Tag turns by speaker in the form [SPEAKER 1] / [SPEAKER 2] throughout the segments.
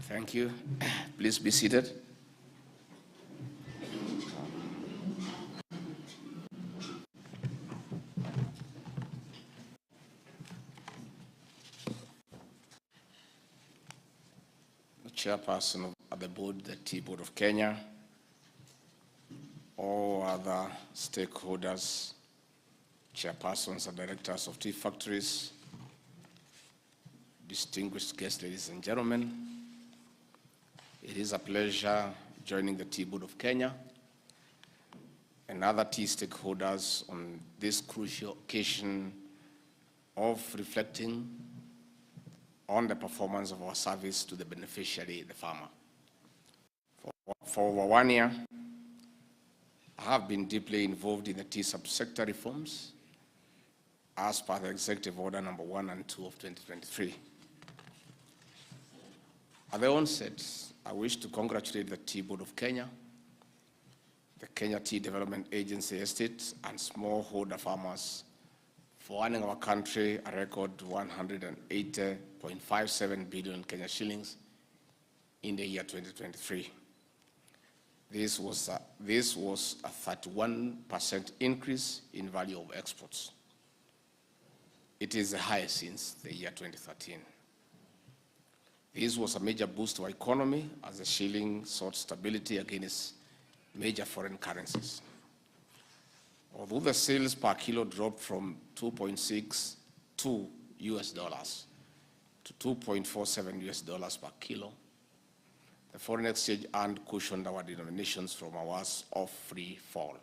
[SPEAKER 1] Thank you. Please be seated. The chairperson of the board, the Tea Board of Kenya, all other stakeholders, chairpersons and directors of tea factories, distinguished guests, ladies and gentlemen, it is a pleasure joining the Tea Board of Kenya and other tea stakeholders on this crucial occasion of reflecting on the performance of our service to the beneficiary, the farmer. For over 1 year, I have been deeply involved in the tea subsector reforms as per the Executive Order number 1 and 2 of 2023. At the onset, I wish to congratulate the Tea Board of Kenya, the Kenya Tea Development Agency Estate, and smallholder farmers for earning our country a record 180.57 billion Kenya shillings in the year 2023. This was a 31% increase in value of exports. It is the highest since the year 2013. This was a major boost to our economy as the shilling sought stability against major foreign currencies. Although the sales per kilo dropped from $2.62 US to $2.47 US per kilo, the foreign exchange earned cushioned our denominations from hours of free fall.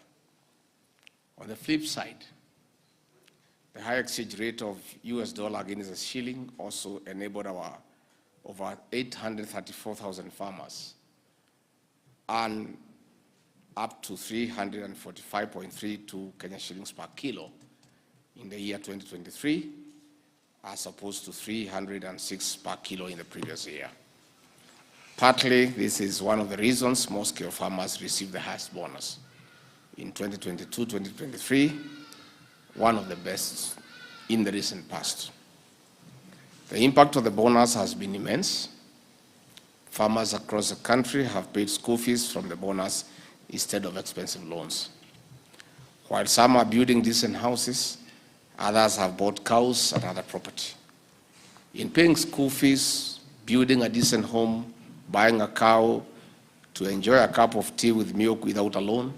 [SPEAKER 1] On the flip side, the high exchange rate of US dollar against the shilling also enabled our over 834,000 farmers earn up to 345.32 Kenya shillings per kilo in the year 2023, as opposed to 306 per kilo in the previous year. Partly, this is one of the reasons small-scale farmers receive the highest bonus. In 2022-2023, one of the best in the recent past. The impact of the bonus has been immense. Farmers across the country have paid school fees from the bonus instead of expensive loans. While some are building decent houses, others have bought cows and other property. In paying school fees, building a decent home, buying a cow to enjoy a cup of tea with milk without a loan,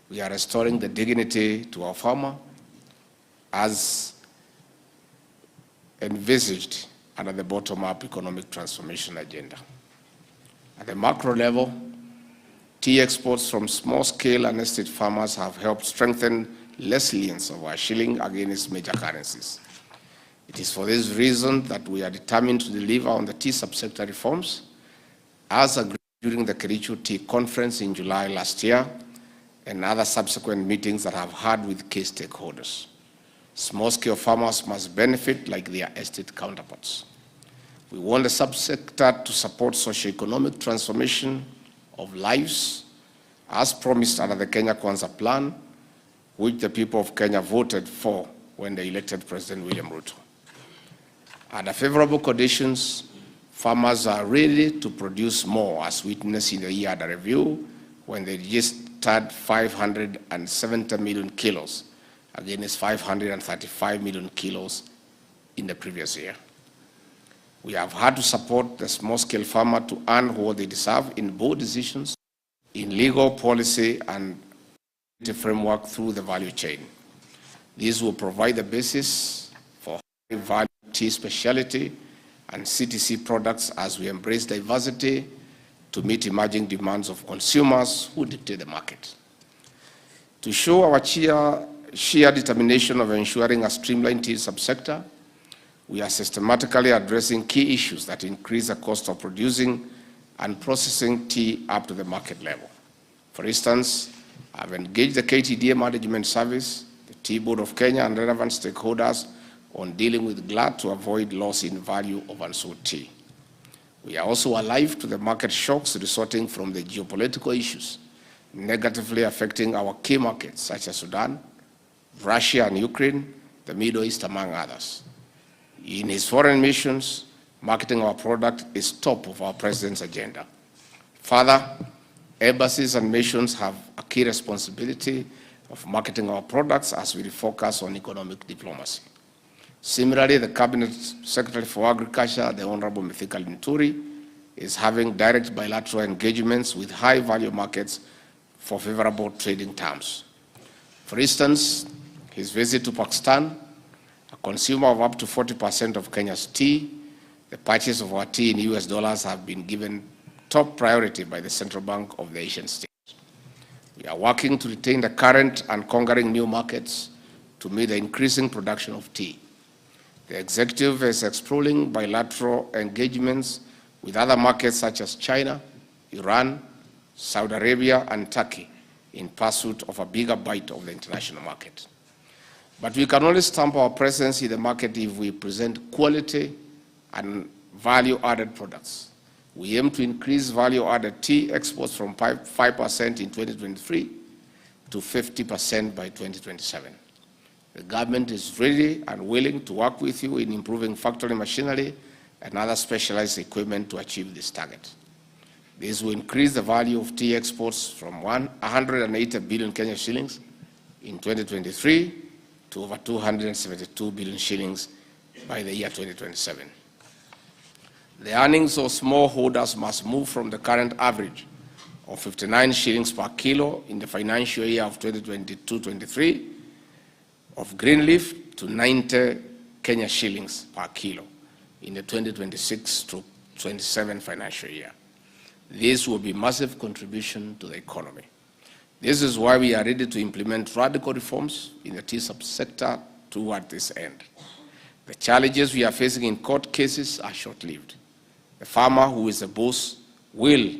[SPEAKER 1] we are restoring the dignity to our farmer as envisaged under the bottom-up economic transformation agenda. At the macro level, tea exports from small-scale and estate farmers have helped strengthen resilience of our shilling against major currencies. It is for this reason that we are determined to deliver on the tea subsector reforms as agreed during the Kericho Tea Conference in July last year and other subsequent meetings that I've had with key stakeholders. Small-scale farmers must benefit like their estate counterparts. We want the subsector to support socio-economic transformation of lives, as promised under the Kenya Kwanza plan, which the people of Kenya voted for when they elected President William Ruto. Under favorable conditions, farmers are ready to produce more, as witnessed in the year under review, when they registered 570 million kilos against 535 million kilos in the previous year. We have had to support the small-scale farmer to earn what they deserve in bold decisions, in legal policy and framework through the value chain. These will provide the basis for high-value tea specialty and CTC products as we embrace diversity to meet emerging demands of consumers who dictate the market. To show our sheer determination of ensuring a streamlined tea subsector, we are systematically addressing key issues that increase the cost of producing and processing tea up to the market level. For instance, I've engaged the KTDA Management Service, the Tea Board of Kenya, and relevant stakeholders on dealing with glut to avoid loss in value of unsold tea. We are also alive to the market shocks resulting from the geopolitical issues negatively affecting our key markets such as Sudan, Russia and Ukraine, the Middle East, among others. In his foreign missions, Marketing our product is top of our president's agenda. Further, embassies and missions have a key responsibility of marketing our products as we focus on economic diplomacy. Similarly, the Cabinet Secretary for Agriculture, the Honorable Mithika Linturi, is having direct bilateral engagements with high-value markets for favorable trading terms. For instance, his visit to Pakistan, a consumer of up to 40% of Kenya's tea, the purchase of our tea in US dollars have been given top priority by the Central Bank of the Asian states. We are working to retain the current and conquering new markets to meet the increasing production of tea. The executive is exploring bilateral engagements with other markets such as China, Iran, Saudi Arabia, and Turkey in pursuit of a bigger bite of the international market. But we can only stamp our presence in the market if we present quality and value-added products. We aim to increase value-added tea exports from 5% in 2023 to 50% by 2027. The government is ready and willing to work with you in improving factory machinery and other specialized equipment to achieve this target. This will increase the value of tea exports from 180 billion Kenya shillings in 2023 to over 272 billion shillings by the year 2027. The earnings of smallholders must move from the current average of 59 shillings per kilo in the financial year of 2022-23 of green leaf to 90 Kenya shillings per kilo in the 2026-27 financial year. This will be a massive contribution to the economy. This is why we are ready to implement radical reforms in the tea subsector toward this end. The challenges we are facing in court cases are short-lived. The farmer who is the boss will,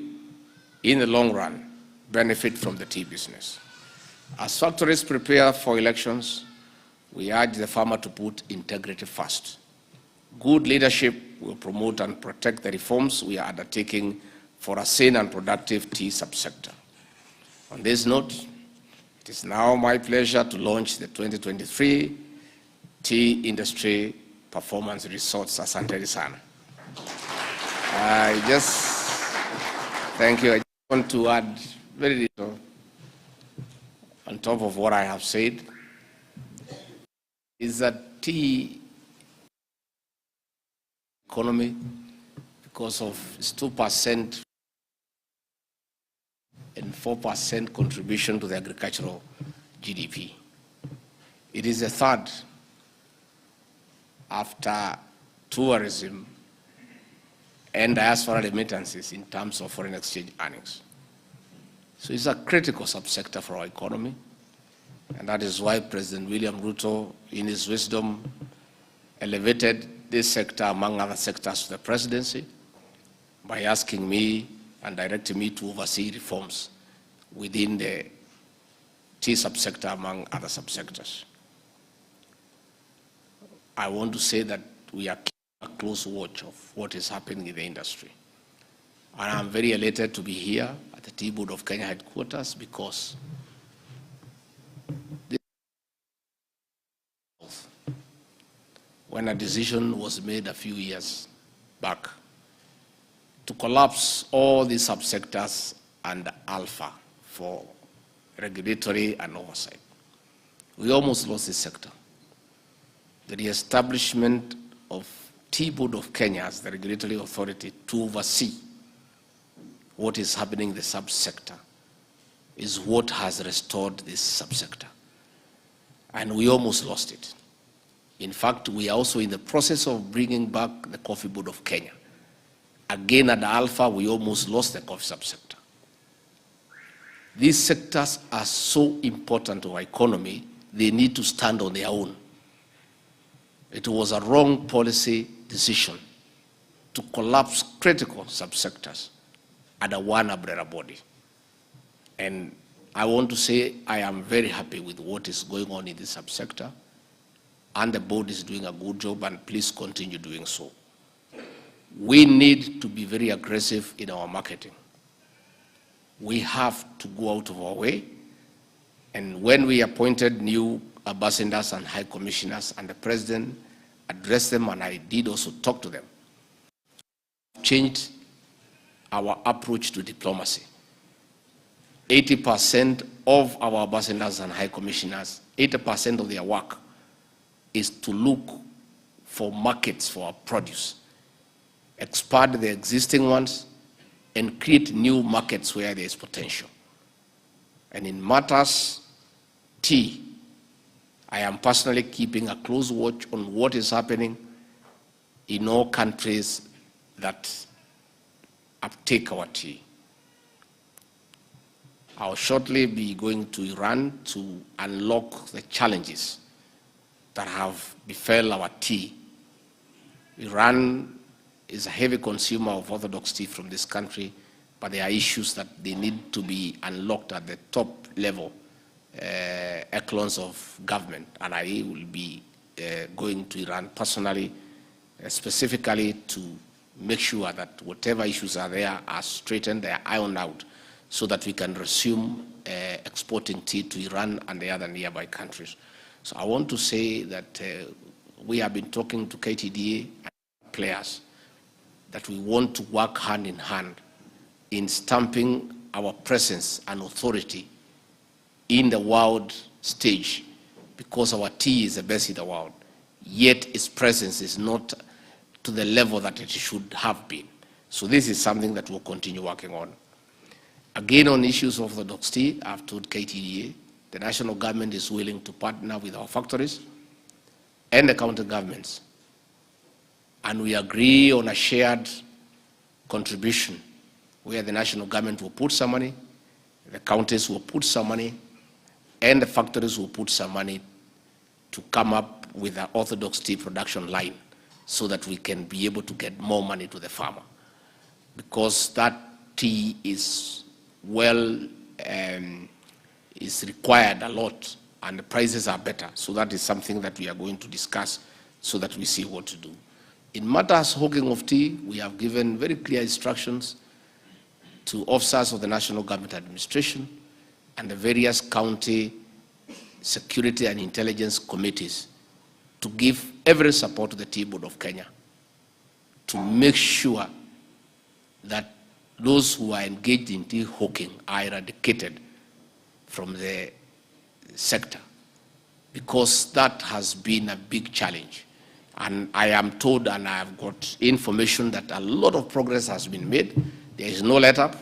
[SPEAKER 1] in the long run, benefit from the tea business. As factories prepare for elections, we urge the farmer to put integrity first. Good leadership will promote and protect the reforms we are undertaking for a sane and productive tea subsector. On this note, it is now my pleasure to launch the 2023 Tea Industry Performance Results. Asante sana. Thank you. I just want to add very little on top of what I have said, is that tea economy, because of its 2% and 4% contribution to the agricultural GDP. It is the third after tourism and diaspora remittances in terms of foreign exchange earnings. So it's a critical subsector for our economy, and that is why President William Ruto, in his wisdom, elevated this sector among other sectors to the presidency by asking me and directing me to oversee reforms within the tea subsector among other subsectors. I want to say that we are keeping a close watch of what is happening in the industry. And I'm very elated to be here at the Tea Board of Kenya headquarters because when a decision was made a few years back to collapse all the subsectors under Alpha for regulatory and oversight. We almost lost this sector. The re-establishment of Tea Board of Kenya as the regulatory authority to oversee what is happening in the subsector is what has restored this subsector. And we almost lost it. In fact, we are also in the process of bringing back the Coffee Board of Kenya. Again, at Alpha, we almost lost the coffee subsector. These sectors are so important to our economy, they need to stand on their own. It was a wrong policy decision to collapse critical subsectors under one umbrella body. And I want to say I am very happy with what is going on in this subsector, and the board is doing a good job, and please continue doing so. We need to be very aggressive in our marketing. We have to go out of our way, and when we appointed new ambassadors and high commissioners, and the president addressed them, and I did also talk to them, changed our approach to diplomacy. 80% of our ambassadors and high commissioners, 80% of their work is to look for markets for our produce, expand the existing ones, and create new markets where there is potential. And in matters tea, I am personally keeping a close watch on what is happening in all countries that uptake our tea. I'll shortly be going to Iran to unlock the challenges that have befell our tea. Iran is a heavy consumer of orthodox tea from this country, but there are issues that they need to be unlocked at the top level echelons of government, and I will be going to Iran personally, specifically to make sure that whatever issues are there are straightened, they are ironed out, so that we can resume exporting tea to Iran and the other nearby countries. So I want to say that we have been talking to KTDA and players that we want to work hand in hand in stamping our presence and authority in the world stage, because our tea is the best in the world, yet its presence is not to the level that it should have been. So this is something that we'll continue working on. Again, on issues of orthodox tea, I've told KTDA, the national government is willing to partner with our factories and the county governments, and we agree on a shared contribution where the national government will put some money, the counties will put some money, and the factories will put some money to come up with an orthodox tea production line so that we can be able to get more money to the farmer. Because that tea is is required a lot, and the prices are better. So that is something that we are going to discuss so that we see what to do. In matters hawking of tea, we have given very clear instructions to officers of the National Government Administration and the various county security and intelligence committees to give every support to the Tea Board of Kenya to make sure that those who are engaged in tea hawking are eradicated from the sector, because that has been a big challenge. And I am told, and I have got information, that a lot of progress has been made. There is no let-up.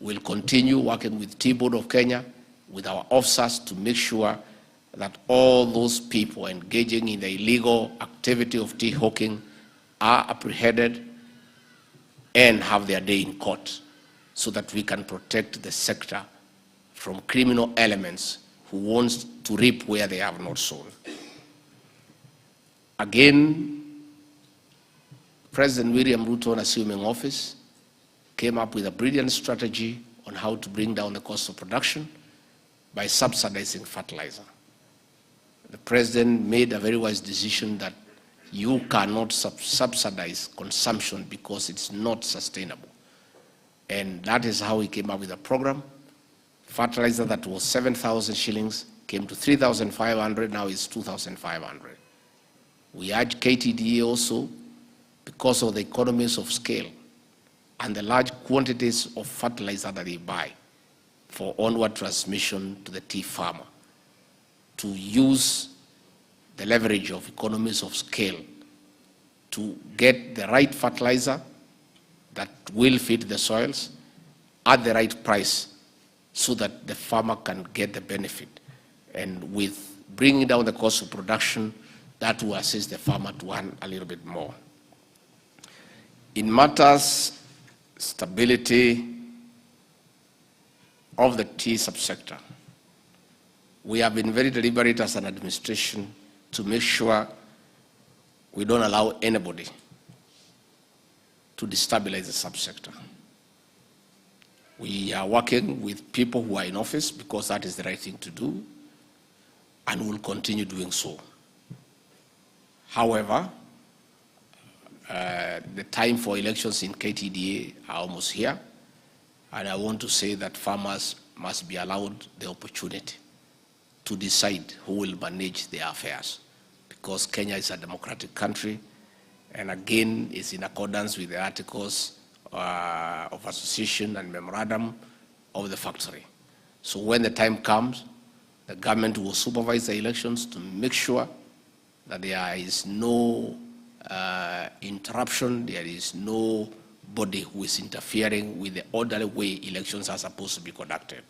[SPEAKER 1] We'll continue working with Tea Board of Kenya, with our officers, to make sure that all those people engaging in the illegal activity of tea hawking are apprehended and have their day in court, so that we can protect the sector from criminal elements who want to reap where they have not sown. Again, President William Ruto, on assuming office, came up with a brilliant strategy on how to bring down the cost of production by subsidizing fertilizer. The president made a very wise decision that you cannot subsidize consumption because it's not sustainable. And that is how he came up with a program. Fertilizer that was 7,000 shillings came to 3,500, now it's 2,500. We urge KTDA also, because of the economies of scale and the large quantities of fertilizer that they buy for onward transmission to the tea farmer, to use the leverage of economies of scale to get the right fertilizer that will fit the soils at the right price, so that the farmer can get the benefit. And with bringing down the cost of production, that will assist the farmer to earn a little bit more. In matters stability of the tea subsector, we have been very deliberate as an administration to make sure we don't allow anybody to destabilize the subsector. We are working with people who are in office because that is the right thing to do, and will continue doing so. However, the time for elections in KTDA are almost here, and I want to say that farmers must be allowed the opportunity to decide who will manage their affairs, because Kenya is a democratic country, and again is in accordance with the articles of association and memorandum of the factory. So when the time comes, the government will supervise the elections to make sure that there is no interruption, there is nobody who is interfering with the orderly way elections are supposed to be conducted.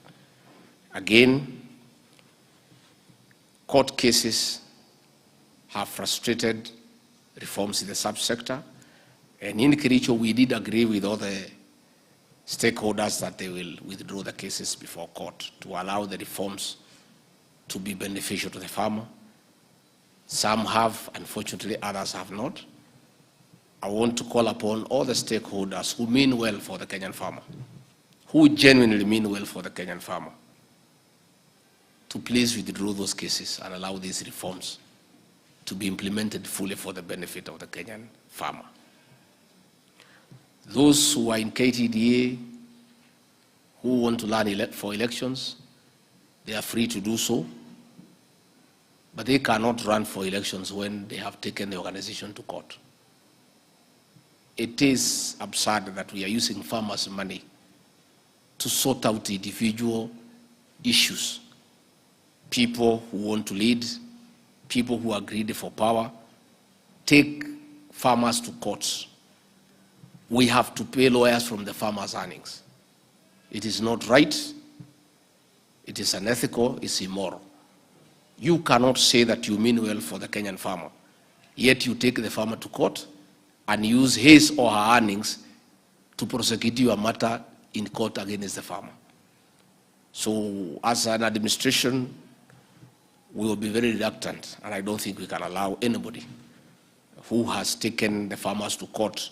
[SPEAKER 1] Again, court cases have frustrated reforms in the subsector, and in Kericho we did agree with all the stakeholders that they will withdraw the cases before court to allow the reforms to be beneficial to the farmer. Some have, unfortunately, others have not. I want to call upon all the stakeholders who mean well for the Kenyan farmer, who genuinely mean well for the Kenyan farmer, to please withdraw those cases and allow these reforms to be implemented fully for the benefit of the Kenyan farmer. Those who are in KTDA who want to run for elections, they are free to do so, but they cannot run for elections when they have taken the organization to court. It is absurd that we are using farmers' money to sort out individual issues. People who want to lead, people who are greedy for power, take farmers to courts. We have to pay lawyers from the farmers' earnings. It is not right, it is unethical, it's immoral. You cannot say that you mean well for the Kenyan farmer, yet you take the farmer to court and use his or her earnings to prosecute your matter in court against the farmer. So as an administration, we will be very reluctant, and I don't think we can allow anybody who has taken the farmers to court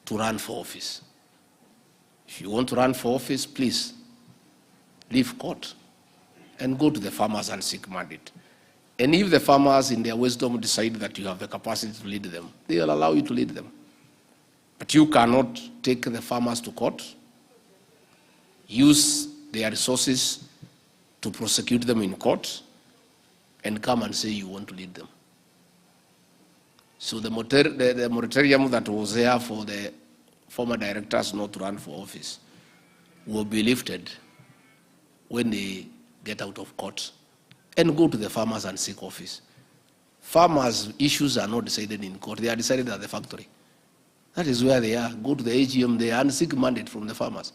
[SPEAKER 1] to run for office. If you want to run for office, please leave court and go to the farmers and seek mandate. And if the farmers in their wisdom decide that you have the capacity to lead them, they will allow you to lead them. But you cannot take the farmers to court, use their resources to prosecute them in court, and come and say you want to lead them. So the moratorium that was there for the former directors not to run for office will be lifted when they get out of court and go to the farmers and seek office. Farmers' issues are not decided in court, they are decided at the factory. That is where they are. Go to the AGM there and seek mandate from the farmers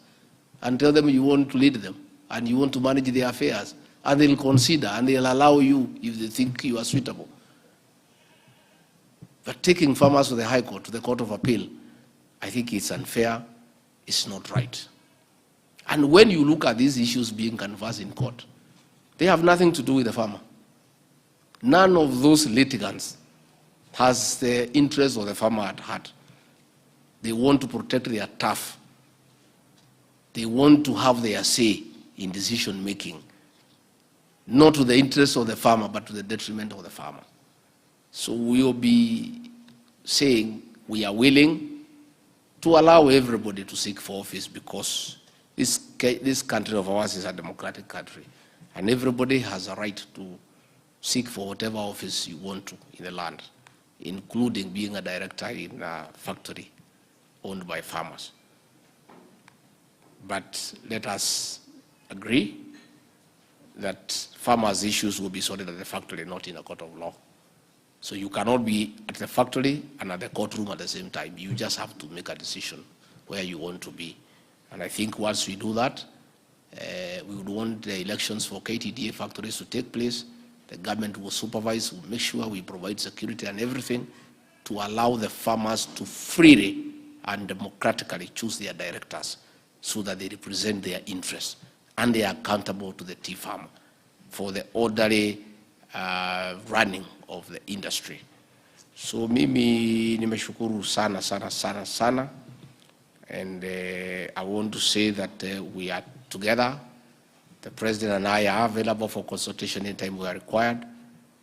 [SPEAKER 1] and tell them you want to lead them and you want to manage their affairs, and they'll consider and they'll allow you if they think you are suitable. But taking farmers to the High Court, to the Court of Appeal, I think it's unfair, it's not right. And when you look at these issues being canvassed in court, they have nothing to do with the farmer. None of those litigants has the interest of the farmer at heart. They want to protect their turf. They want to have their say in decision making, not to the interest of the farmer, but to the detriment of the farmer. So we will be saying we are willing to allow everybody to seek for office, because this country of ours is a democratic country, and everybody has a right to seek for whatever office you want to in the land, including being a director in a factory owned by farmers. But let us agree that farmers' issues will be sorted at the factory, not in a court of law. So you cannot be at the factory and at the courtroom at the same time. You just have to make a decision where you want to be. And I think once we do that, we would want the elections for KTDA factories to take place. The government will supervise, will make sure we provide security and everything to allow the farmers to freely and democratically choose their directors so that they represent their interests and they are accountable to the tea farmer for the orderly running of the industry. So mimi nimeshukuru sana, and I want to say that we are together. The President and I are available for consultation anytime we are required,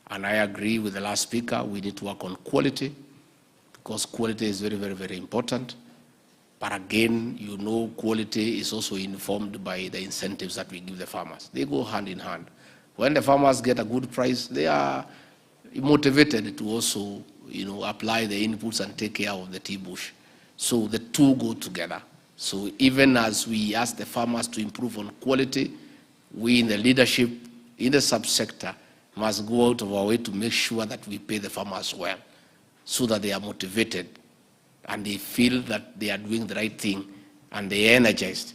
[SPEAKER 1] and I agree with the last speaker, we need to work on quality, because quality is very, very, very important. But again, you know, quality is also informed by the incentives that we give the farmers. They go hand in hand. When the farmers get a good price, they are motivated to also apply the inputs and take care of the tea bush. So the two go together. So even as we ask the farmers to improve on quality, we in the leadership, in the subsector, must go out of our way to make sure that we pay the farmers well, so that they are motivated and they feel that they are doing the right thing and they are energized.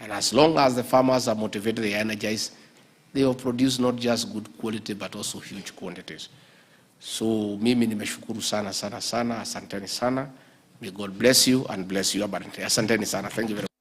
[SPEAKER 1] And as long as the farmers are motivated, they are energized, they will produce not just good quality but also huge quantities. So mimi nimeshukuru sana sana sana, asanteni sana. May God bless you and bless you abundantly. Asanteni sana. Thank you very much.